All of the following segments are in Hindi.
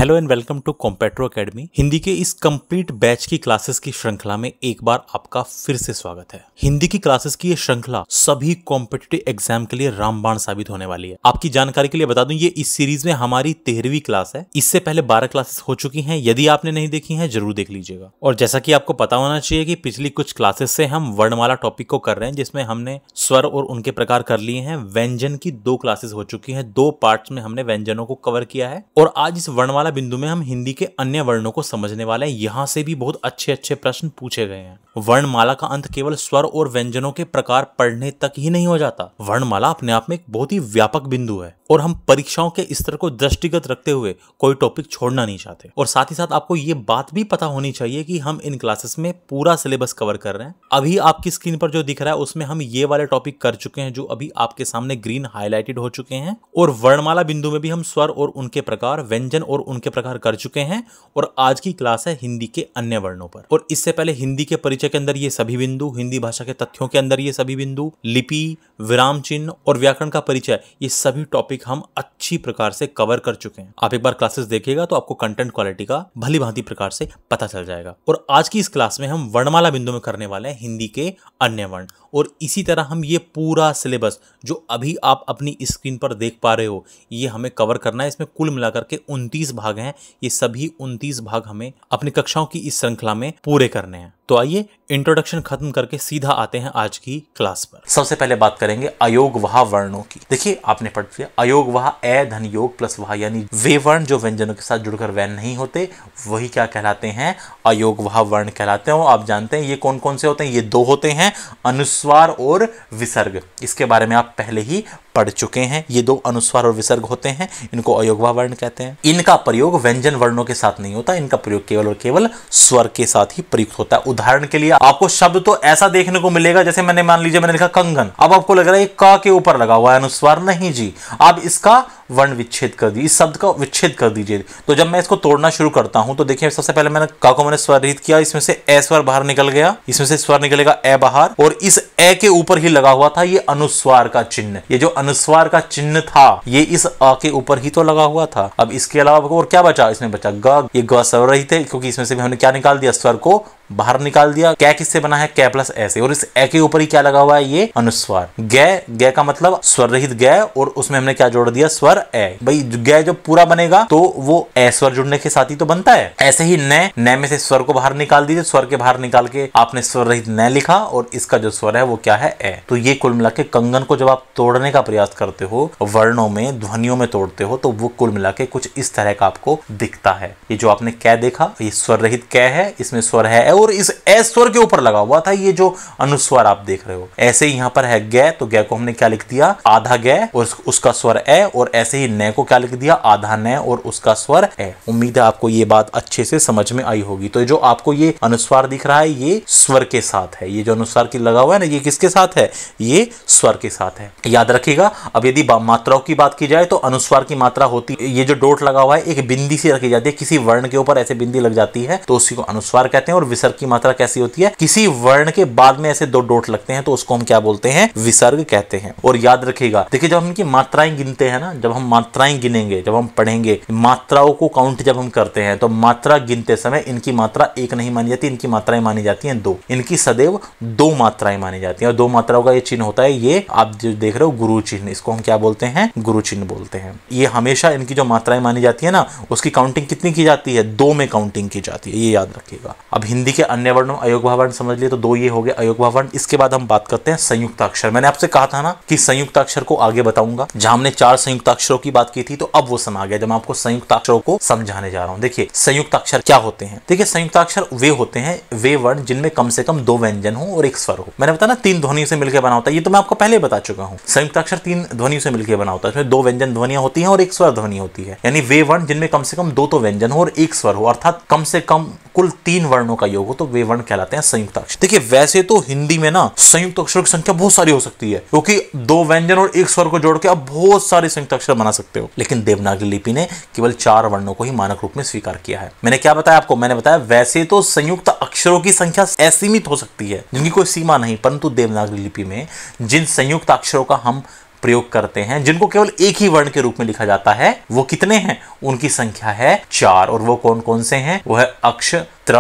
Hello and welcome to Competro academy. Hindi के इस कंप्लीट बैच की क्लासेस की श्रृंखला में एक बार आपका फिर से स्वागत है। हिंदी की क्लासेस की ये श्रृंखला सभी कॉम्पिटिटिव एग्जाम के लिए रामबाण साबित होने वाली है। आपकी जानकारी के लिए बता दूं, ये इस सीरीज में हमारी 13वीं क्लास है। इससे पहले 12 क्लासेस हो चुकी हैं। यदि आपने नहीं देखी हैं जरूर देख लीजिएगा। और जैसा कि आपको पता होना चाहिए कि पिछली कुछ क्लासेस से हम वर्णमाला टॉपिक को कर रहे हैं, जिसमें हमने स्वर और उनके प्रकार कर लिए हैं। व्यंजन की 2 क्लासेस हो चुकी हैं। 2 पार्ट्स में हमने व्यंजनों को कवर किया है और आज इस वर्णमाला बिंदु में हम हिंदी के अन्य वर्णों को समझने वाले हैं। यहां से भी बहुत अच्छे अच्छे प्रश्न पूछे गए हैं। वर्णमाला का अंत केवल स्वर और व्यंजनों के प्रकार पढ़ने तक ही नहीं हो जाता। वर्णमाला अपने आप में एक बहुत ही व्यापक बिंदु है और हम परीक्षाओं के स्तर को दृष्टिगत रखते हुए कोई टॉपिक छोड़ना नहीं चाहते। और साथ ही साथ आपको ये बात भी पता होनी चाहिए कि हम इन क्लासेस में पूरा सिलेबस कवर कर रहे हैं। अभी आपकी स्क्रीन पर जो दिख रहा है उसमें हम ये वाले टॉपिक कर चुके हैं, जो अभी आपके सामने ग्रीन हाईलाइटेड हो चुके हैं। और वर्णमाला बिंदु में भी हम स्वर और उनके प्रकार, व्यंजन और उनके प्रकार कर चुके हैं। और आज की क्लास है हिंदी के अन्य वर्णों पर। और इससे पहले हिंदी के परिचय के अंदर ये सभी बिंदु, हिंदी भाषा के तथ्यों के अंदर ये सभी बिंदु, लिपि, विराम चिन्ह और व्याकरण का परिचय, ये सभी टॉपिक हम अच्छी प्रकार से कवर कर चुके हैं। आप एक बार क्लासेस देखिएगा तो आपको कंटेंट क्वालिटी का भली भांति प्रकार से पता चल जाएगा। और आज की इस क्लास में हम वर्णमाला बिंदु में करने वाले हैं हिंदी के अन्य वर्ण। और इसी तरह हम ये पूरा सिलेबस जो अभी आप अपनी स्क्रीन पर देख पा रहे हो, ये हमें कवर करना है। इसमें कुल मिलाकर के 29 भाग हैं। ये सभी 29 भाग हमें अपनी कक्षाओं की इस श्रृंखला में पूरे करने हैं। तो आइए इंट्रोडक्शन खत्म करके सीधा आते हैं आज की क्लास पर। सबसे पहले बात करेंगे अयोगवाह वर्णों की। देखिए, आपने पढ़ लिया अयोगवाह, ए धन योग प्लस वाह, यानी वे वर्ण जो व्यंजनों के साथ जुड़कर वैन नहीं होते, वही क्या कहलाते हैं? अयोगवाह वर्ण कहलाते हैं। आप जानते हैं ये कौन कौन से होते हैं? ये 2 होते हैं, अनुस्वार और विसर्ग। इसके बारे में आप पहले ही पढ़ चुके हैं। ये 2 अनुस्वार और विसर्ग होते हैं, इनको अयोगवाह वर्ण कहते हैं। इनका प्रयोग व्यंजन वर्णों के साथ नहीं होता, इनका प्रयोग केवल और केवल स्वर के साथ ही प्रयुक्त होता है। उदाहरण के लिए आपको शब्द तो ऐसा देखने को मिलेगा, जैसे मान लीजिए मैंने लिखा कंगन। अब आपको लग रहा है क के ऊपर लगा हुआ है अनुस्वार, नहीं जी, आप इसका वर्ण विच्छेद कर दीजिए, इस शब्द का विच्छेद कर दीजिए। तो जब मैं इसको तोड़ना शुरू करता हूं तो देखिए, सबसे पहले मैंने क को मैंने स्वर रहित किया, इसमें से ए स्वर बाहर निकल गया, इसमें से स्वर निकलेगा ए बाहर, और इस ए के ऊपर ही लगा हुआ था ये अनुस्वार का चिन्ह। ये जो अनुस्वार का चिन्ह था, ये इस अ के ऊपर ही तो लगा हुआ था। अब इसके अलावा और क्या बचा? इसमें बचा ग। ये ग स्वर रहित है, क्योंकि इसमें से भी हमने क्या निकाल दिया? स्वर को बाहर निकाल दिया। कै किससे बना है? कै प्लस ए से, और इस ए के ऊपर ही क्या लगा हुआ है? ये अनुस्वार। गै, गै का मतलब स्वर रहित गै, और उसमें हमने क्या जोड़ दिया? स्वर ए। भाई गै जब पूरा बनेगा तो वो ए स्वर जुड़ने के साथ ही तो बनता है। ऐसे ही न, न में से स्वर को बाहर निकाल दीजिए, स्वर के बाहर निकाल के आपने स्वर रहित न लिखा, और इसका जो स्वर है वो क्या है? ए। तो ये कुल मिला के कंगन को जब आप तोड़ने का प्रयास करते हो, वर्णों में, ध्वनियों में तोड़ते हो, तो वो कुल मिला के कुछ इस तरह का आपको दिखता है। ये जो आपने कै देखा, ये स्वर रहित कै है, इसमें स्वर है, और इस ए स्वर के ऊपर लगा हुआ था ये जो अनुस्वार आप देख रहे हो। ऐसे ही यहां पर है गै, तो गै को हमने क्या लिख दिया? आधा गै और उसका स्वर ए, और ऐसे ही न को क्या लिख दिया? आधा न और उसका स्वर ए। उम्मीद है आपको ये बात अच्छे से समझ में आई होगी। तो जो आपको ये अनुस्वार दिख रहा है, ये स्वर के साथ है। ये जो अनुस्वार की लगा हुआ है ना, ये किसके साथ है? ये स्वर के साथ है, याद रखिएगा। अब यदि मात्राओं की बात की जाए तो अनुस्वार की मात्रा होती है, ये जो डोट लगा हुआ है एक बिंदी से रखी जाती है, किसी वर्ण के ऊपर ऐसे बिंदी लग जाती है तो उसी को अनुस्वार कहते हैं। और विसर्ग की मात्रा कैसी होती है? किसी वर्ण के बाद में ऐसे 2 डोट लगते हैं तो उसको हम क्या बोलते हैं? विसर्ग कहते हैं। और याद रखिएगा, देखिए जब हम इनकी मात्राएं गिनते हैं ना, जब हम मात्राएं गिनेंगे, जब हम पढ़ेंगे मात्राओं को काउंट जब हम करते हैं, तो मात्रा गिनते समय इनकी मात्रा 1 नहीं मानी जाती, इनकी मात्राएं मानी जाती हैं 2। इनकी सदैव 2 मात्राएं मानी जाती हैं। और 2 मात्राओं का ये चिन्ह होता है, ये आप जो देख रहे हो गुरु चिन्ह, इसको हम क्या बोलते हैं? गुरु चिन्ह बोलते हैं। ये हमेशा इनकी जो मात्राएं मानी जाती है ना, उसकी काउंटिंग कितनी की जाती है? 2 में काउंटिंग की जाती है, ये याद रखिएगा। अब हिंदी के अन्य वर्णों, अयोगवाह वर्ण समझ लिए, तो 2 ये हो गए अयोगवाह वर्ण। इसके बाद हम बात करते हैं संयुक्ताक्षर। मैंने आपसे कहा था ना कि संयुक्ताक्षर को आगे बताऊंगा। जहां हमने 4 संयुक्ताक्षरों की बात की थी, तो अब वो समय आ गया जब मैं आपको संयुक्ताक्षरों को समझाने जा रहा हूं। देखिए संयुक्ताक्षर क्या होते हैं। देखिए संयुक्ताक्षर वे होते हैं, वे वर्ण जिनमें कम से कम 2 व्यंजन हो और 1 स्वर हो। मैंने बताया ना 3 ध्वनियों से मिलकर बना होता है, ये तो मैं आपको पहले बता चुका हूं। संयुक्ताक्षर 3 ध्वनियों से मिलकर बना होता है, इसमें 2 व्यंजन ध्वनियां होती हैं और 1 स्वर ध्वनि होती है। यानी वे वर्ण जिनमें कम से कम 2 तो व्यंजन हो और 1 स्वर हो, अर्थात कम से कम कुल 3 वर्णों का योग हो, तो वे वर्ण कहलाते हैं संयुक्ताक्षर। देखिए वैसे तो हिंदी में ना संयुक्त अक्षरों की संख्या बहुत सारी हो सकती है, क्योंकि 2 व्यंजन और 1 स्वर को जोड़ के आप बहुत सारे संयुक्त अक्षर बना सकते हो। लेकिन देवनागरी लिपि ने केवल 4 वर्णों को ही मानक रूप में स्वीकार किया है। मैंने क्या बताया आपको? मैंने बताया वैसे तो संयुक्त अक्षरों की संख्या असीमित हो सकती है, जिनकी कोई सीमा नहीं, परंतु देवनागरी लिपि में जिन संयुक्त अक्षरों का हम प्रयोग करते हैं जिनको केवल एक ही वर्ण के रूप में लिखा जाता है, वो कितने हैं? उनकी संख्या है 4। और वो कौन कौन से हैं? वो है अक्ष, त्र,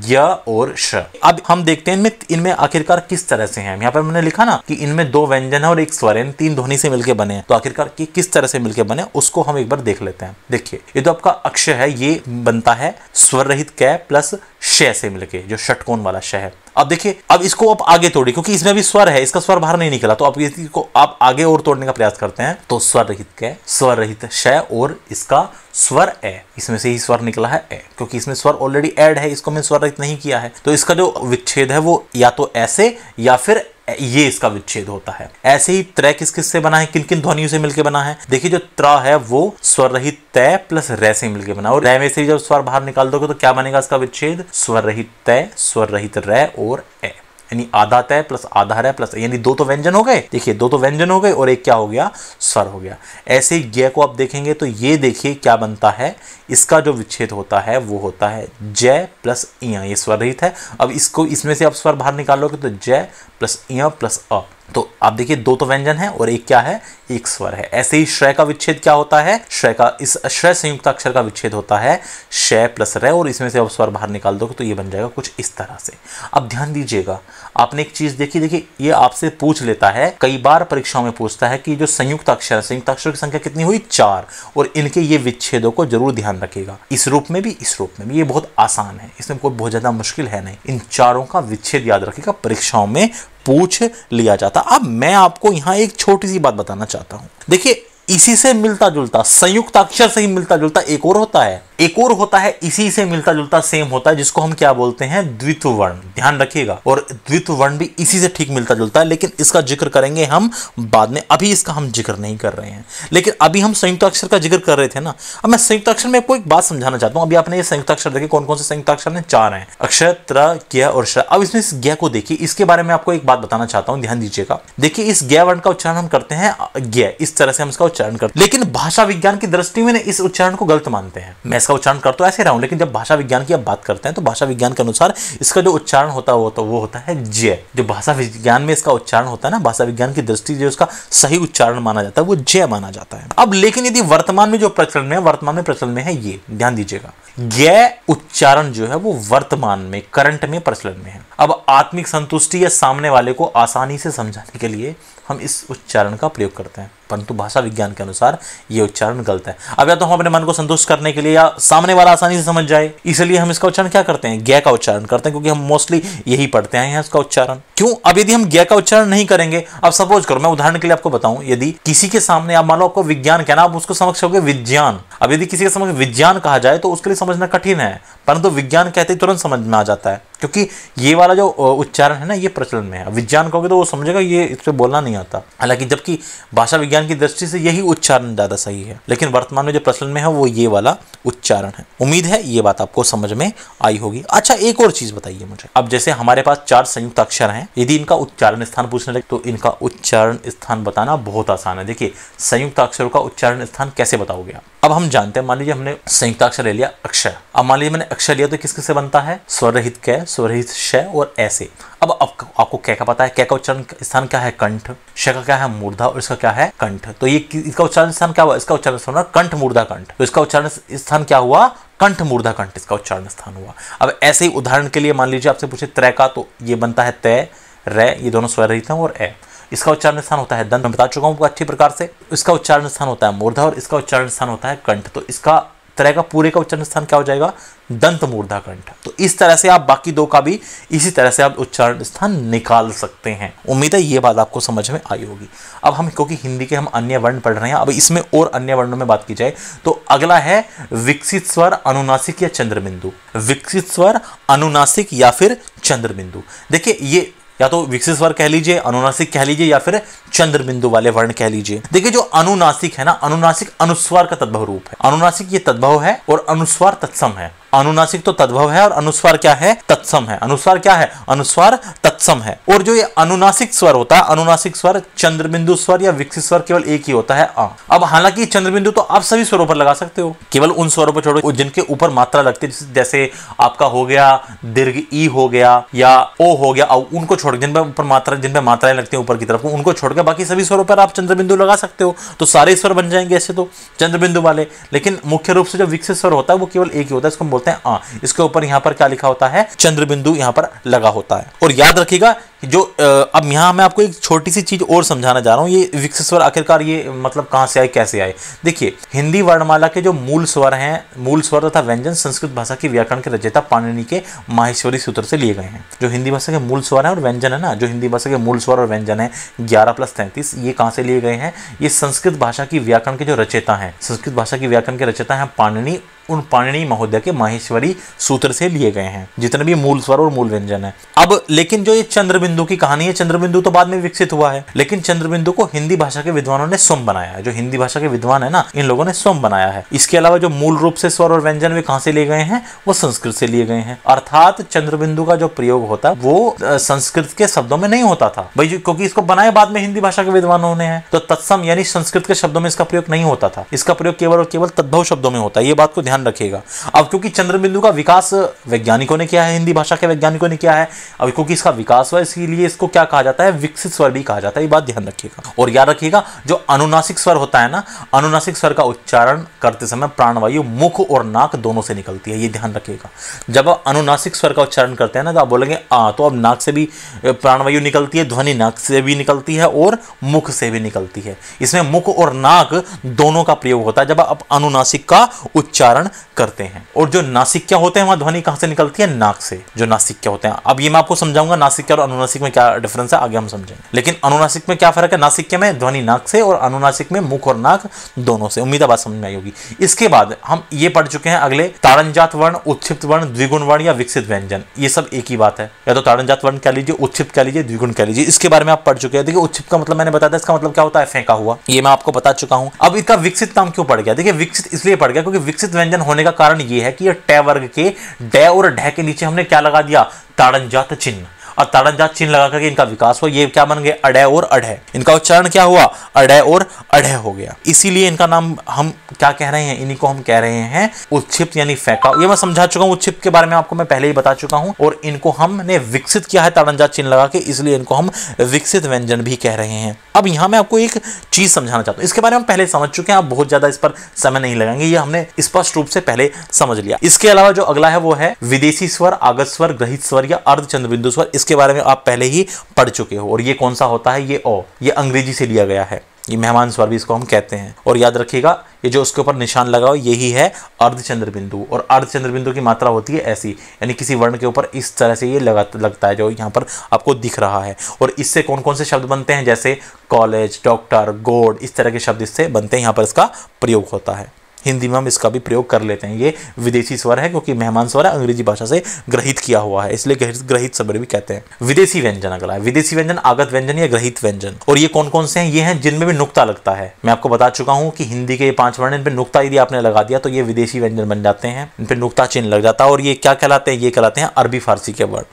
य और श। अब हम देखते हैं इनमें आखिरकार किस तरह से हैं। यहाँ पर मैंने लिखा ना कि इनमें 2 व्यंजन है और 1 स्वर है, 3 ध्वनि से मिलकर बने हैं। तो आखिरकार किस तरह से मिलकर बने उसको हम एक बार देख लेते हैं। देखिए, ये तो आपका अक्ष है, ये बनता है स्वर रहित कै प्लस श से मिलके, जो षटकोण वाला श है। अब देखिए, अब इसको आप आगे तोड़िए क्योंकि इसमें भी स्वर है, इसका स्वर बाहर नहीं निकला, तो अब इसको आप आगे और तोड़ने का प्रयास करते हैं। तो स्वर रहित कै, स्वर रहित श और इसका स्वर ए, इसमें से ही स्वर निकला है ए, क्योंकि इसमें स्वर ऑलरेडी ऐड है, इसको मैं स्वर रहित नहीं किया है। तो इसका जो विच्छेद है वो या तो ऐसे या फिर ये इसका विच्छेद होता है। ऐसे ही त्रय किस किस से बना है, किन किन ध्वनियों से मिलकर बना है? देखिए, जो त्र है वो स्वर रहित तय प्लस रे से मिलकर बना, और रे में से जब स्वर बाहर निकाल दोगे तो क्या बनेगा इसका विच्छेद? स्वर रहित तय, स्वर रहित रे और ए, यानी आधा तय प्लस आधा रे प्लस, यानी 2 तो व्यंजन हो गए। देखिए, 2 तो व्यंजन हो गए और एक क्या हो गया? स्वर हो गया। ऐसे ही ज्ञ को आप देखेंगे तो ये देखिए क्या बनता है, इसका जो विच्छेद होता है वो होता है जय प्लस इया, ये स्वर रहित है। अब इसको इसमें से आप स्वर बाहर निकालोगे तो जय प्लस इया प्लस अ, तो आप देखिए 2 तो व्यंजन है और एक क्या है? एक स्वर है। ऐसे ही श्रय का विच्छेद क्या होता है? श्रय का, इस श्रय संयुक्त अक्षर का विच्छेद होता है श प्लस रे, और इसमें से आप स्वर बाहर निकाल दोगे तो ये बन जाएगा कुछ इस तरह से। अब ध्यान दीजिएगा, आपने एक चीज देखी, देखिए ये आपसे पूछ लेता है, कई बार परीक्षाओं में पूछता है कि जो संयुक्त अक्षर है, संयुक्त अक्षर की संख्या कितनी हुई? 4, और इनके ये विच्छेदों को जरूर ध्यान रखिएगा, इस रूप में भी, इस रूप में भी। ये बहुत आसान है, इसमें कोई बहुत ज्यादा मुश्किल है नहीं। इन चारों का विच्छेद याद रखिएगा, परीक्षाओं में पूछ लिया जाता। अब मैं आपको यहां एक छोटी सी बात बताना चाहता हूं। देखिए, इसी से मिलता जुलता, संयुक्त अक्षर से ही मिलता जुलता एक और होता है, एक और होता है इसी से मिलता जुलता सेम होता है, जिसको हम क्या बोलते हैं? द्वित्व वर्ण। ध्यान रखिएगा, और द्वित्व वर्ण भी इसी से ठीक मिलता जुलता है, लेकिन इसका जिक्र करेंगे हम बाद में, अभी इसका हम जिक्र नहीं कर रहे हैं। लेकिन अभी हम संयुक्त अक्षर का जिक्र कर रहे थे ना। अब मैं संयुक्त अक्षर में आपको एक बात समझाना चाहता हूं। अभी आपने ये संयुक्त अक्षर देखे, कौन कौन से संयुक्त अक्षर हैं? 4 हैं, अक्षर, त्र, ज्ञ और श। अब इसमें इस ज्ञ को देखिए, इसके बारे में आपको एक बात बताना चाहता हूं, ध्यान दीजिएगा। देखिए, इस ज्ञ वर्ण का उच्चारण हम करते हैं ज्ञ, इस तरह से हम इसका उच्चारण करते हैं, लेकिन भाषा विज्ञान की दृष्टि में इस उच्चारण को गलत मानते हैं। मैं इसका उच्चारण कर तो ऐसे रहा हूं, लेकिन जब भाषा विज्ञान की आप बात करते हैं तो भाषा विज्ञान के अनुसार इसका जो उच्चारण होता है वो होता है जय। जो भाषा विज्ञान में इसका उच्चारण होता है ना, भाषा विज्ञान की दृष्टि जो इसका सही उच्चारण माना जाता है वो जय माना जाता है। अब लेकिन यदि वर्तमान में जो प्रचलन में, वर्तमान में प्रचलन में है, ये ध्यान दीजिएगा, ज्ञ उच्चारण जो है वो वर्तमान में, करंट में प्रचलन में है। अब आत्मिक संतुष्टि या सामने वाले को आसानी से समझाने के लिए हम इस उच्चारण का प्रयोग करते हैं, परंतु भाषा विज्ञान के अनुसार यह उच्चारण गलत है। अब या तो हम अपने मन को संतुष्ट करने के लिए या सामने वाला आसानी से समझ जाए, इसलिए हम इसका उच्चारण क्या करते हैं? ज्ञ का उच्चारण करते हैं, क्योंकि हम मोस्टली यही पढ़ते आए हैं इसका उच्चारण। क्यों? अब यदि हम ज्ञ का उच्चारण नहीं करेंगे, अब सपोज करो, मैं उदाहरण के लिए आपको बताऊं, यदि किसी के सामने आप मान लो आपको विज्ञान कहना, आप उसको समझ सकोगे विज्ञान। अब यदि किसी के समझ विज्ञान कहा जाए तो उसके लिए समझना कठिन है, परंतु विज्ञान कहते ही तुरंत समझ में आ जाता है, क्योंकि ये वाला जो उच्चारण है ना, ये प्रचलन में है। विज्ञान कहोगे तो वो समझेगा ये इस पे बोलना नहीं आता, हालांकि जबकि भाषा विज्ञान की दृष्टि से यही उच्चारण ज्यादा सही है, लेकिन वर्तमान में जो प्रचलन में है वो ये वाला उच्चारण है। उम्मीद है ये बात आपको समझ में आई होगी। अच्छा, एक और चीज बताइए मुझे, अब जैसे हमारे पास 4 संयुक्त अक्षर हैं, यदि इनका उच्चारण स्थान पूछने लगे तो इनका उच्चारण स्थान बताना बहुत आसान है। देखिए, संयुक्त अक्षरों का उच्चारण स्थान कैसे बताओगे आप? अब हम जानते हैं, मान लीजिए हमने संयुक्त अक्षर ले लिया अक्षर। अब मान लीजिए मैंने अक्षर लिया तो किस किस से बनता है? स्वर रहित कै, स्वर रहित श और ऐसे। अब आपको क्या पता है? क्या का उच्चारण स्थान क्या है? कंठ। श का क्या है? मूर्धा, और इसका क्या है? कंठ। तो ये इसका उच्चारण स्थान क्या हुआ? इसका उच्चारण स्थान कंठ मूर्धा कंठ। तो इसका उच्चारण स्थान क्या हुआ? कंठ मूर्धा कंठ, इसका उच्चारण स्थान हुआ। अब ऐसे ही उदाहरण के लिए मान लीजिए आपसे पूछे त्रय का, तो ये बनता है तय, रे, ये दोनों स्वर रहित हैं, और ए। इसका उच्चारण स्थान होता है दंत, मैं बता चुका हूं अच्छी प्रकार से। इसका उच्चारण स्थान होता है मूर्धा और इसका उच्चारण स्थान होता है कंठ। तो इसका त्रय का पूरे का उच्चारण स्थान क्या हो जाएगा? दंत मूर्धा कंठ। तो इस तरह से आप बाकी 2 का भी इसी तरह से आप उच्चारण स्थान निकाल सकते हैं। उम्मीद है ये बात आपको समझ में आई होगी। अब हम, क्योंकि हिंदी के हम अन्य वर्ण पढ़ रहे हैं, अब इसमें और अन्य वर्णों में बात की जाए तो अगला है विकसित स्वर, अनुनासिक या चंद्र बिंदु। विकसित स्वर, अनुनासिक या फिर चंद्र बिंदु। देखिए, ये या तो विकसित स्वर कह लीजिए, अनुनासिक कह लीजिए, या फिर चंद्र बिंदु वाले वर्ण कह लीजिए। देखिए, जो अनुनासिक है ना, अनुनासिक अनुस्वार का तद्भव रूप है। अनुनासिक ये तद्भव है और अनुस्वार तत्सम है। अनुनासिक तो तद्भव है और अनुस्वार क्या है, तत्सम है। अनुस्वार क्या है, अनुस्वार तत्सम है। और जो ये अनुनासिक स्वर होता है, अनुनासिक स्वर चंद्रबिंदु स्वर या विकसित स्वर केवल एक ही होता है, आ। अब हालांकि चंद्रबिंदु तो आप सभी स्वरों पर लगा सकते हो, केवल उन स्वरों पर छोड़ो जिनके ऊपर मात्रा लगती है, जैसे आपका हो गया दीर्घ ई हो गया या ओ हो गया, उनको छोड़ जिन पर ऊपर मात्रा, जिन पर मात्राएं लगती हैं ऊपर की तरफ, उनको छोड़कर बाकी सभी स्वरों पर आप चंद्रबिंदु लगा सकते हो, तो सारे स्वर बन जाएंगे ऐसे तो चंद्रबिंदु वाले। लेकिन मुख्य रूप से जो विकसित स्वर होता है वो केवल एक ही होता है, इसको हम बोलते हैं आ। इसके ऊपर यहाँ पर क्या लिखा होता है, चंद्रबिंदु यहाँ पर लगा होता है। और याद रखिएगा जो अब यहाँ मैं आपको एक छोटी सी चीज और समझाना जा रहा हूँ, ये विकसित स्वर आखिरकार ये मतलब कहाँ से आए, कैसे आए। देखिए हिंदी वर्णमाला के जो मूल स्वर हैं, मूल स्वर तथा व्यंजन संस्कृत भाषा की व्याकरण के रचयिता पाणिनि के माहेश्वरी सूत्र से लिए गए हैं। जो हिंदी भाषा के मूल स्वर हैं और व्यंजन है ना, जो हिंदी भाषा के मूल स्वर और व्यंजन है 11 + 33, ये कहाँ से लिए गए हैं, ये संस्कृत भाषा की व्याकरण के जो रचयिता हैं, संस्कृत भाषा की व्याकरण के रचयिता हैं पाणिनि, उन पाणिनि महोदय के माहेश्वरी सूत्र से लिए गए हैं, जितने भी मूल स्वर और मूल व्यंजन है। अब लेकिन जो ये चंद्रबिंदु की कहानी है, चंद्रबिंदु तो बाद में विकसित हुआ है, लेकिन चंद्रबिंदु को हिंदी भाषा के विद्वानों ने स्वयं बनाया है। जो हिंदी भाषा के विद्वान है ना, इन लोगों ने स्वयं बनाया है। इसके अलावा जो मूल रूप से स्वर और व्यंजन वे कहां से लिए गए हैं, वो संस्कृत से लिए गए हैं। अर्थात चंद्रबिंदु का जो प्रयोग होता है वो संस्कृत के शब्दों में नहीं होता था भाई, क्योंकि इसको बनाया बाद में हिंदी भाषा के विद्वानों ने है, तो तत्सम यानी संस्कृत के शब्दों में इसका प्रयोग नहीं होता था। इसका प्रयोग केवल और केवल तद्भव शब्दों में होता है, ये बात को ध्यान रखिएगा। अब क्योंकि चंद्रबिंदु का विकास वैज्ञानिकों ने किया है, हिंदी भाषा के वैज्ञानिकों ने किया है, अब क्योंकि इसका विकास हुआ इसीलिए इसको क्या कहा जाता है, विकसित स्वर भी कहा जाता है। ये बात ध्यान रखिएगा। और याद रखिएगा जो अनुनासिक स्वर होता है ना, अनुनासिक स्वर का उच्चारण करते समय प्राणवायु मुख और नाक दोनों से निकलती है, ये ध्यान रखिएगा। जब आप अनुनासिक स्वर का उच्चारण करते हैं ना, तो आप बोलेंगे आ, तो अब नाक से भी प्राणवायु निकलती है, ध्वनि नाक से भी निकलती है और मुख से भी निकलती है। इसमें मुख और नाक दोनों का प्रयोग होता है जब आप अनुनासिक का उच्चारण करते हैं। और जो नासिक्या होते हैं वहां ध्वनि कहां से निकलती है, नाक से, जो नासिक्या होते हैं। अब ये मैं आपको समझाऊंगा नासिक्या और अनुनासिक में क्या डिफरेंस है, आगे हम समझेंगे। लेकिन अनुनासिक में क्या फर्क है, नासिक्या में ध्वनि नाक से और अनुनासिक में मुख और नाक दोनों से। उम्मीद है बात समझ में आई होगी। इसके बाद हम ये पढ़ चुके हैं अगले ताड़नजात वर्ण, उत्क्षिप्त वर्ण, द्विगुण वर्ण या विकसित व्यंजन, ये सब एक ही बात है। या तो ताड़नजात वर्ण कह लीजिए, उत्क्षिप्त कह लीजिए, द्विगुण कह लीजिए, इसके बारे में आप पढ़ चुके हैं। देखिए उत्क्षिप्त का मतलब मैंने बताया था, इसका मतलब क्या होता है, फेंका हुआ, ये मैं आपको बता चुका हूं। अब इसका विकसित नाम क्यों पड़ गया, देखिए विकसित इसलिए पड़ गया क्योंकि विकसित व्यंजन होने का कारण ये है कि ये ट वर्ग के ड और ढ के नीचे हमने क्या लगा दिया, ताड़नजात चिन्ह, और ताड़नजात चिन्ह लगा करके इनका विकास हुआ। ये क्या बन गए, अडय और अढय, इनका उच्चारण क्या हुआ, अडय और अढय हो गया। इसीलिए इनका नाम हम क्या कह रहे हैं, इन्हीं को हम कह रहे हैं उत्क्षिप्त यानी फेंका। ये मैं समझा चुका हूं, उत्क्षिप्त के बारे में आपको मैं पहले ही बता चुका हूं। और इनको हमने विकसित किया है ताड़नजात चिन्ह लगा के, इसलिए इनको हम विकसित व्यंजन भी कह रहे हैं। अब यहां मैं आपको एक चीज समझाना चाहता हूं, इसके बारे में हम पहले समझ चुके हैं, आप बहुत ज्यादा इस पर समय नहीं लगाएंगे, ये हमने स्पष्ट रूप से पहले समझ लिया। इसके अलावा जो अगला है वो है विदेशी स्वर, आगत स्वर, ग्रहित स्वर या अर्धचंद्रबिंदु स्वर। इसके बारे में आप पहले ही पढ़ चुके हो। और ये कौन सा होता है, ये ओ, ये अंग्रेजी से लिया गया है, ये मेहमान स्वर भी इसको हम कहते हैं। और याद रखिएगा ये जो उसके ऊपर निशान लगा हो यही है अर्धचंद्र बिंदु। और अर्धचंद्र बिंदु की मात्रा होती है ऐसी, यानी किसी वर्ण के ऊपर इस तरह से ये लगता है जो यहाँ पर आपको दिख रहा है। और इससे कौन कौन से शब्द बनते हैं, जैसे कॉलेज, डॉक्टर, गोड, इस तरह के शब्द इससे बनते हैं, यहाँ पर इसका प्रयोग होता है। हिंदी में हम इसका भी प्रयोग कर लेते हैं। ये विदेशी स्वर है क्योंकि मेहमान स्वर है, अंग्रेजी भाषा से ग्रहित किया हुआ है, इसलिए ग्रहित स्वर भी कहते हैं। विदेशी व्यंजन अगला है, विदेशी व्यंजन आगत व्यंजन या ग्रहित व्यंजन। और ये कौन कौन से हैं, ये हैं जिनमें भी नुक्ता लगता है। मैं आपको बता चुका हूं कि हिंदी के ये 5 वर्ण, इन पे नुक्ता यदि आपने लगा दिया तो ये विदेशी व्यंजन बन जाते हैं, इन पे नुक्ता चिन्ह लग जाता है। और ये क्या कहलाते हैं, ये कहलाते हैं अरबी फारसी के वर्ण।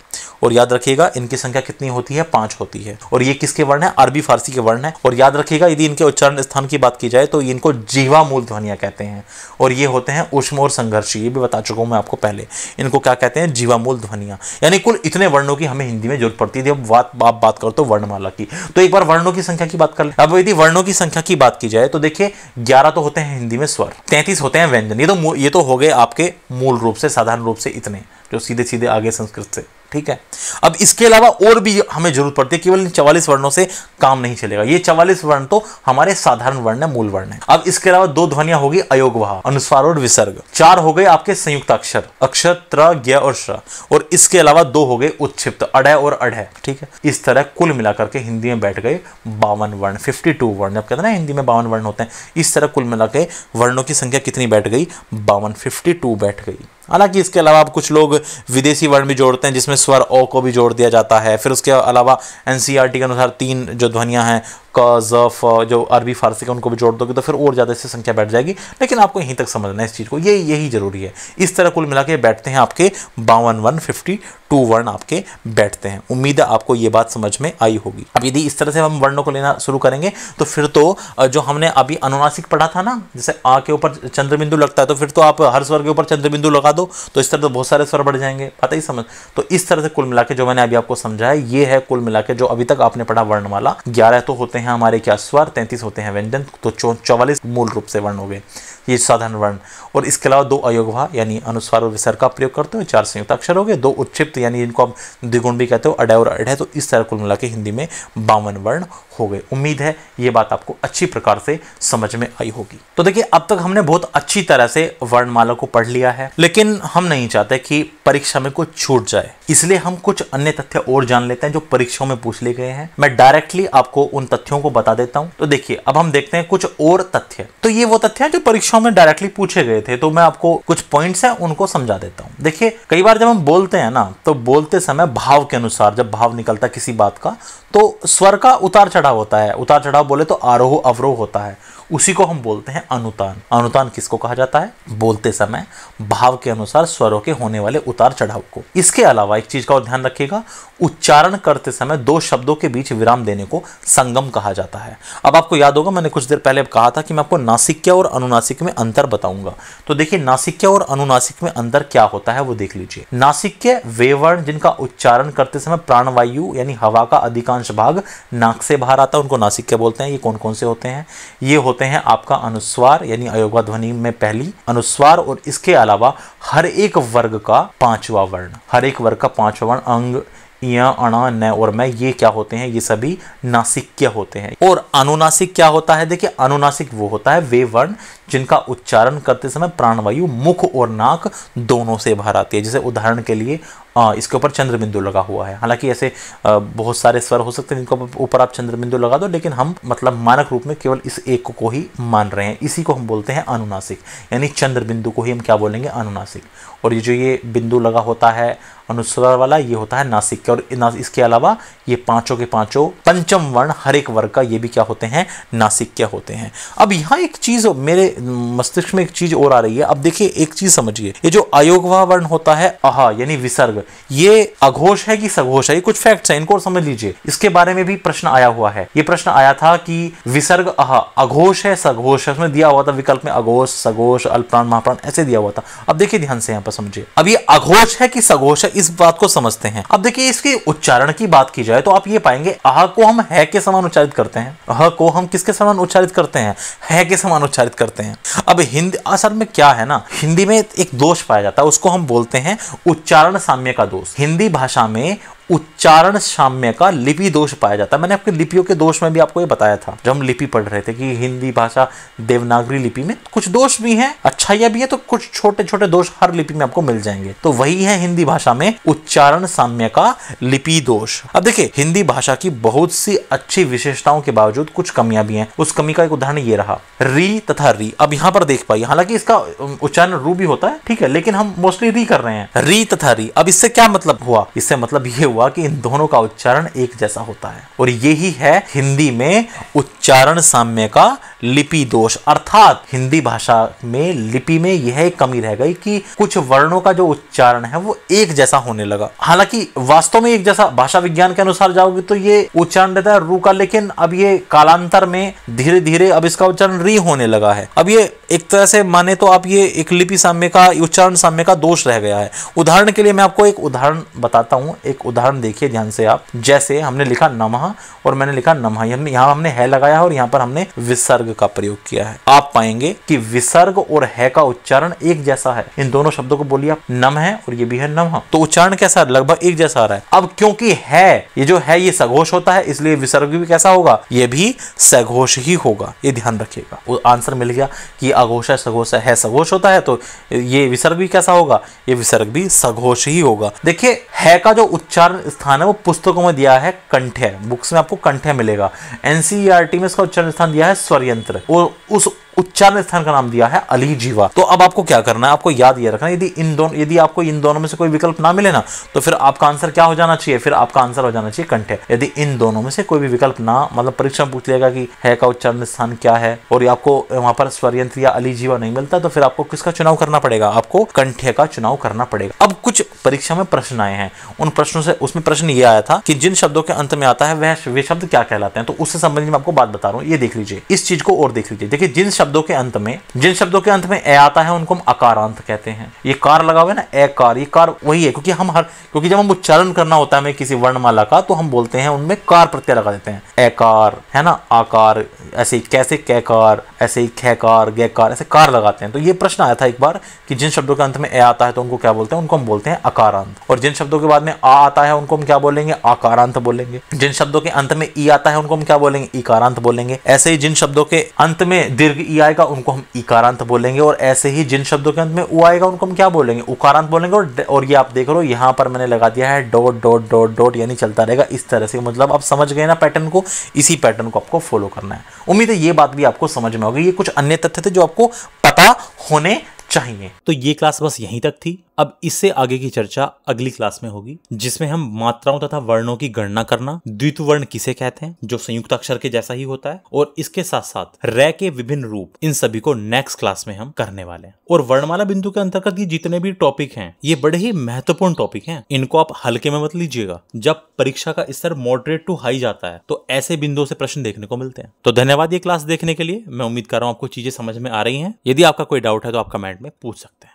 और याद रखिएगा इनकी संख्या कितनी होती है, 5 होती है। और ये किसके वर्ण है, अरबी फारसी के वर्ण है। और याद रखिएगा यदि इनके उच्चारण स्थान की बात की जाए तो इनको जीवा मूल ध्वनियां कहते हैं। और ये होते हैं ऊष्म और संघर्षी, ये भी बता चुका हूं मैं आपको पहले। इनको क्या कहते हैं, जीवा मूल ध्वनियां। यानी कुल इतने वर्णों की हमें हिंदी में जरूरत पड़ती है। जब आप बात करो तो वर्णमाला की, तो एक बार वर्णों की संख्या की बात कर ले। अब यदि वर्णों की संख्या की बात की जाए तो देखिए 11 तो होते हैं हिंदी में स्वर, 33 होते हैं व्यंजन। ये तो हो गए आपके मूल रूप से, साधारण रूप से इतने जो सीधे सीधे आगे संस्कृत से, ठीक है। अब इसके अलावा और भी हमें जरूरत पड़ती है, केवल 44 वर्णों से काम नहीं चलेगा। ये 44 वर्ण तो हमारे साधारण वर्ण है, मूल वर्ण है। अब इसके अलावा 2 ध्वनियां होगी अयोगवाह, अनुस्वार और विसर्ग। 4 हो गए आपके संयुक्त अक्षर, अक्षर, त्र, ज्ञ और श। और इसके अलावा 2 हो गए उत्क्षिप्त, अडय और अढय, ठीक है। इस तरह कुल मिलाकर के हिंदी में बैठ गए 52 वर्ण, 52 वर्ण। जब कहते हैं ना हिंदी में 52 वर्ण होते हैं, इस तरह कुल मिला के वर्णों की संख्या कितनी बैठ गई, 52 बैठ गई। हालांकि इसके अलावा अब कुछ लोग विदेशी वर्ण भी जोड़ते हैं जिसमें स्वर ओ को भी जोड़ दिया जाता है। फिर उसके अलावा एनसीईआरटी के अनुसार 3 जो ध्वनियां हैं क ज़ फ जो अरबी फारसी का उनको भी जोड़ दोगे तो फिर और ज़्यादा इससे संख्या बैठ जाएगी, लेकिन आपको यहीं तक समझना है इस चीज़ को, यही जरूरी है। इस तरह कुल मिला के बैठते हैं आपके 52 वर्ण आपके बैठते हैं। उम्मीद है आपको ये बात समझ में आई होगी। अब यदि इस तरह से हम वर्णों को लेना शुरू करेंगे तो फिर तो जो हमने अभी अनुनासिक पढ़ा था ना, जैसे आ के ऊपर चंद्रबिंदु लगता है तो फिर तो आप हर स्वर के ऊपर चंद्रबिंदु लगा दो तो इस तरह तो बहुत सारे स्वर बढ़ जाएंगे, पता ही समझ। तो इस तरह से कुल मिला के जो मैंने अभी आपको समझाया ये है कुल मिला के जो अभी तक आपने पढ़ा वर्णमाला। 11 तो होते हैं हमारे क्या स्वर, 33 होते हैं व्यंजन, तो 44 मूल रूप से वर्ण हो गए, ये साधारण वर्ण। और इसके अलावा 2 अयोगवा यानी अनुस्वार और विसर्ग का प्रयोग करते हुए 4 संयुक्त अक्षर हो गए, 2 उत्क्षिप्त यानी इनको आप द्विगुण भी कहते हो, अडय और अढ़। तो इस तरह कुल मिला के हिंदी में 52 वर्ण हो गए। उम्मीद है ये बात आपको अच्छी प्रकार से समझ में आई होगी। तो देखिए अब तक हमने बहुत अच्छी तरह से वर्णमाला को पढ़ लिया है, लेकिन हम नहीं चाहते कि परीक्षा में कुछ छूट जाए, इसलिए हम कुछ अन्य तथ्य और जान लेते हैं जो परीक्षाओं में पूछ लिए गए हैं। मैं डायरेक्टली आपको उन तथ्यों को बता देता हूं। तो देखिए अब हम देखते हैं कुछ और तथ्य। तो ये वो तथ्य हैं जो परीक्षाओं में डायरेक्टली पूछे गए थे, तो मैं आपको कुछ पॉइंट्स हैं उनको समझा देता हूं। देखिए कई बार जब हम बोलते हैं ना तो बोलते समय भाव के अनुसार जब भाव निकलता है किसी बात का तो स्वर का उतार चढ़ाव होता है। उतार चढ़ाव बोले तो आरोह अवरोह होता है, उसी को हम बोलते हैं अनुतान। अनुतान किसको कहा जाता है? बोलते समय भाव के अनुसार स्वरों के होने वाले उतार चढ़ाव को। इसके अलावा एक चीज का और ध्यान रखिएगा, उच्चारण करते समय 2 शब्दों के बीच विराम देने को संगम कहा जाता है। अब आपको याद होगा मैंने कुछ देर पहले कहा था कि मैं आपको नासिक्य और अनुनासिक में अंतर बताऊंगा। तो देखिए नासिक्य और अनुनासिक में अंतर क्या होता है वो देख लीजिए। नासिक्य वे वर्ण जिनका उच्चारण करते समय प्राणवायु यानी हवा का अधिकांश भाग नाक से बाहर आता है उनको नासिक्य बोलते हैं। ये कौन कौन से होते हैं? ये होते हैं आपका अनुस्वार यानी अयोगवा ध्वनि में पहली अनुस्वार, और इसके अलावा हर एक वर्ग का 5वां वर्ण, हर एक वर्ग का 5वां वर्ण अंग या अणा न और मैं, ये क्या होते हैं? ये सभी नासिक्य होते हैं। और अनुनासिक क्या होता है? देखिए अनुनासिक वो होता है वे वर्ण जिनका उच्चारण करते समय प्राणवायु मुख और नाक दोनों से बाहर आती है। जैसे उदाहरण के लिए इसके ऊपर चंद्रबिंदु लगा हुआ है। हालांकि ऐसे बहुत सारे स्वर हो सकते हैं जिनके ऊपर आप चंद्रबिंदु लगा दो, लेकिन हम मतलब मानक रूप में केवल इस एक को ही मान रहे हैं। इसी को हम बोलते हैं अनुनासिक, यानी चंद्रबिंदु को ही हम क्या बोलेंगे? अनुनासिक। और ये जो ये बिंदु लगा होता है अनुस्वार वाला ये होता है नासिक। और इसके अलावा ये 5 के 5 पंचम वर्ण हर एक वर्ग का ये भी क्या होते हैं? नासिक्य होते हैं। अब यहाँ एक चीज मेरे मस्तिष्क में एक चीज और आ रही है। अब देखिए एक चीज समझिए, ये जो अयोगवा वर्ण होता है अहा यानी विसर्ग, ये अघोष है कि सघोष है? ये कुछ फैक्ट्स हैं, इनको समझ लीजिए। इसके बारे में भी प्रश्न आया हुआ है। ये प्रश्न आया था कि विसर्ग अहा अघोष है सघोष है? उसमें दिया हुआ था विकल्प में अघोष सघोष अल्पप्राण महाप्राण ऐसे दिया हुआ था। अब देखिए ध्यान से यहाँ पर समझिए, अब ये अघोष है कि सघोष है इस बात को समझते हैं। अब देखिए इसके उच्चारण की बात की जाए तो आप ये पाएंगे अह को हम है के समान उच्चारित करते हैं। अह को हम किसके समान उच्चारित करते हैं? है के समान उच्चारित करते हैं। अब हिंदी असल में क्या है ना, हिंदी में एक दोष पाया जाता है, उसको हम बोलते हैं उच्चारण साम्य का दोष। हिंदी भाषा में उच्चारण साम्य का लिपि दोष पाया जाता है। मैंने आपके लिपियों के दोष में भी आपको ये बताया था जब हम लिपि पढ़ रहे थे कि हिंदी भाषा देवनागरी लिपि में कुछ दोष भी हैं, अच्छाइयां भी है, तो कुछ छोटे छोटे दोष हर लिपि में आपको मिल जाएंगे। तो वही है हिंदी भाषा में उच्चारण साम्य का लिपि दोष। अब देखिए हिंदी भाषा की बहुत सी अच्छी विशेषताओं के बावजूद कुछ कमियां भी हैं। उस कमी का एक उदाहरण ये रहा री तथा री। अब यहाँ पर देख पाइए, हालांकि इसका उच्चारण रू भी होता है, ठीक है, लेकिन हम मोस्टली री कर रहे हैं, री तथा री। अब इससे क्या मतलब हुआ? इससे मतलब ये हुआ कि इन दोनों का उच्चारण एक जैसा होता है, और यही है हिंदी में उच्चारण साम्य का लिपि दोष। अर्थात हिंदी भाषा में लिपि में यह एक कमी रह गई कि कुछ वर्णों का जो उच्चारण है वो एक जैसा होने लगा। हालांकि वास्तव में एक जैसा भाषा विज्ञान के अनुसार जाओगे तो ये उच्चारण रहता है रू का, लेकिन अब ये कालांतर में धीरे धीरे अब इसका उच्चारण री होने लगा है। अब ये एक तरह से माने तो आप ये एक लिपि साम्य का उच्चारण साम्य का दोष रह गया है। उदाहरण के लिए मैं आपको एक उदाहरण बताता हूं। एक उदाहरण देखिए ध्यान से आप, जैसे हमने लिखा नमः और मैंने लिखा नमः, यहाँ हमने है लगाया है और यहाँ पर हमने विसर्ग का प्रयोग किया है। आप पाएंगे कि विसर्ग और है का उच्चारण एक जैसा है। इन दोनों शब्दों को बोलिए आप, नम है और ये भी है नमः, तो उच्चारण कैसा है? लगभग एक जैसा आ रहा है। अब क्योंकि है ये जो है ये सघोष होता है, इसलिए विसर्ग भी कैसा होगा? ये भी सघोष ही होगा। ये ध्यान रखिएगा। वो आंसर मिल गया कि अघोष है सघोष है सघोष होता है, तो ये विसर्ग भी कैसा होगा? ये विसर्ग भी सघोष ही होगा। देखिए है का जो उच्चारण स्थान है वो पुस्तकों में दिया है कंठ्य, बुक्स में आपको कंठ्य मिलेगा। एनसीईआरटी में इसका उच्चारण स्थान दिया है स्वरयंत्र, और उस उच्चारण स्थान का नाम दिया है अलीजीवा। तो अब आपको क्या करना है, आपको याद ये रखना, यदि आपको इन दोनों में से कोई विकल्प ना मिले ना, तो फिर आपका आंसर क्या हो जाना चाहिए, फिर आपका आंसर हो जाना चाहिए कंठे। यदि इन दोनों में से कोई भी विकल्प ना, मतलब परीक्षा में पूछ लेगा कि है का उच्चारण स्थान क्या है और आपको वहां पर स्वर यंत्र या अलीजीवा नहीं मिलता, तो फिर आपको किसका चुनाव करना पड़ेगा, आपको कंठे का चुनाव करना पड़ेगा। अब कुछ परीक्षा में प्रश्न आए हैं, उन प्रश्नों से उसमें प्रश्न ये आया था कि जिन शब्दों के अंत में आता है वे शब्द क्या कहलाते हैं। तो उससे संबंधित मैं आपको बात बता रहा हूं, ये देख लीजिए, इस चीज को और देख लीजिए। देखिए जिन शब्दों के अंत में ए आता है उनको हम अकारांत कहते हैं। ये कार लगा हुआ है ना, ए कार, ये कार वही है, क्योंकि जब हम उच्चारण करना होता है हमें किसी वर्णमाला का, तो हम बोलते हैं उनमें कार प्रत्यय लगा देते हैं, ए कार है ना, आकार, ऐसे कैसे कैकार, ऐसे ही खैकार, गैकार, ऐसे कार लगाते हैं। तो ये प्रश्न आया था एक बार कि जिन शब्दों के अंत में ए आता है तो उनको क्या बोलते हैं, उनको हम बोलते हैं अकारांत। और जिन शब्दों के बाद में आ आता है उनको हम क्या बोलेंगे, आकारांत बोलेंगे। जिन शब्दों के अंत में ई आता है उनको हम क्या बोलेंगे, इकारांत बोलेंगे। ऐसे ही जिन शब्दों के अंत में दीर्घ ई आएगा उनको हम इकारांत बोलेंगे। और ऐसे ही जिन शब्दों के अंत में उ आएगा उनको हम क्या बोलेंगे, उकारांत बोलेंगे। और ये आप देख रहे हो यहाँ पर मैंने लगा दिया है डॉट डॉट डॉट डॉट, यानी चलता रहेगा इस तरह से। मतलब आप समझ गए ना पैटर्न को, इसी पैटर्न को आपको फॉलो करना है। उम्मीद है ये बात भी आपको समझ में होगी। ये कुछ अन्य तथ्य थे जो आपको पता होने चाहिए। तो ये क्लास बस यहीं तक थी। अब इससे आगे की चर्चा अगली क्लास में होगी, जिसमें हम मात्राओं तथा वर्णों की गणना करना, द्वित वर्ण किसे कहते हैं जो संयुक्त अक्षर के जैसा ही होता है, और इसके साथ साथ रे के विभिन्न रूप, इन सभी को नेक्स्ट क्लास में हम करने वाले हैं। और वर्णमाला बिंदु के अंतर्गत ये जितने भी टॉपिक हैं ये बड़े ही महत्वपूर्ण टॉपिक हैं, इनको आप हल्के में मत लीजिएगा। जब परीक्षा का स्तर मॉडरेट टू हाई जाता है तो ऐसे बिंदुओं से प्रश्न देखने को मिलते हैं। तो धन्यवाद ये क्लास देखने के लिए। मैं उम्मीद कर रहा हूँ आपको चीजें समझ में आ रही हैं। यदि आपका कोई डाउट है तो आप कमेंट में पूछ सकते हैं।